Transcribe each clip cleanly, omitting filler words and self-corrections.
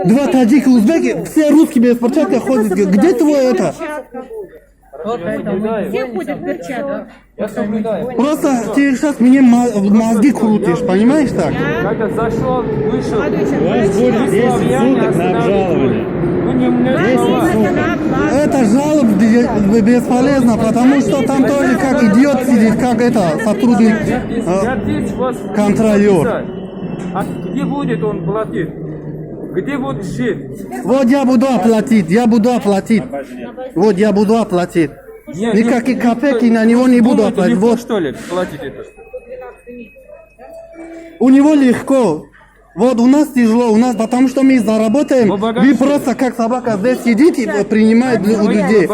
Два таджика, узбеки, все русские без перчаток ходят. Где твой это? Все ходят в перчатках. Просто ты сейчас мне мозги крутишь, понимаешь так? Как зашел, вышел. У вас будет 10 суток на обжалование. Это жалоба бесполезно, потому что там тоже как идиот сидит, как это, сотрудник, контролер. А где будет он платить? Где будет жить? Вот я буду оплатить. Вот я буду оплатить. Никаких копейки на него не буду оплатить. Вот. Что ли, платить это? У него легко. Вот у нас тяжело, потому что мы заработаем. Вы просто как собака здесь сидите и принимаете у людей.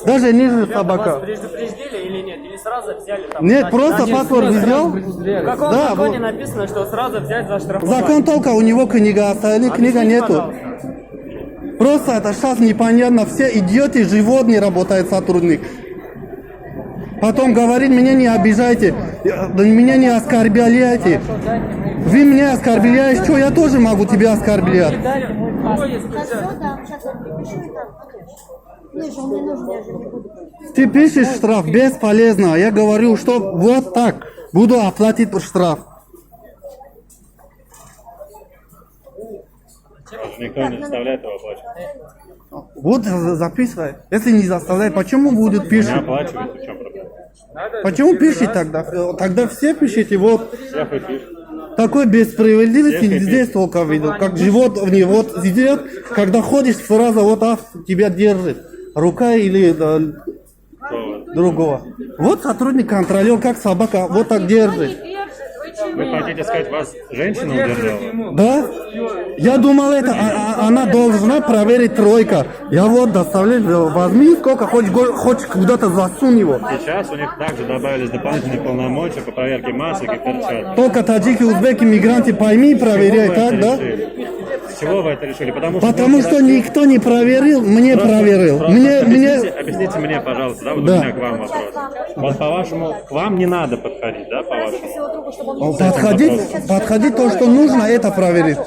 Даже ниже собака. Предупреждили или нет? Или сразу взяли там? Нет, просто паспорт взял. В каком Да, законе вот. написано, что сразу взять за штрафование? Закон только у него книга, остальных книга нету. Просто это сейчас непонятно, все идиоты, животные работают сотрудник. Потом говорит, меня не обижайте, меня не оскорбляйте. Вы меня оскорбляете, что я тоже могу тебя оскорблять. Ты пишешь штраф, бесполезно. Я говорю, что вот так, буду оплатить штраф. Никто не заставляет его оплачивать. Вот записывай. Если не заставляет, почему будет Не пишет? оплачивать, в чем проблема? Почему пишет тогда? Тогда все пишите, вот. Всех и пишут. Такой бесправедливости Всех здесь только видел. Как животные вот сидят, когда ходишь, сразу вот тебя держит. Рука или другого. Вот сотрудник контролер, как собака, вот так держит. Вы хотите сказать, вас женщина удержала? Да? Я думал, это она должна проверить тройка. Я вот доставляю, возьми сколько хочешь куда-то засунь его. Сейчас у них также добавились дополнительные полномочия по проверке масок и перчаток. Только таджики, узбеки, мигранты, пойми, проверяй, так, да? С чего вы это решили? Потому что никто не проверил, мне проверил. Объясните мне, пожалуйста, да, вот Да. у меня к вам вопрос. Вот по-вашему, к вам не надо подходить, да, по-вашему? Подходить то, что нужно, это проверить.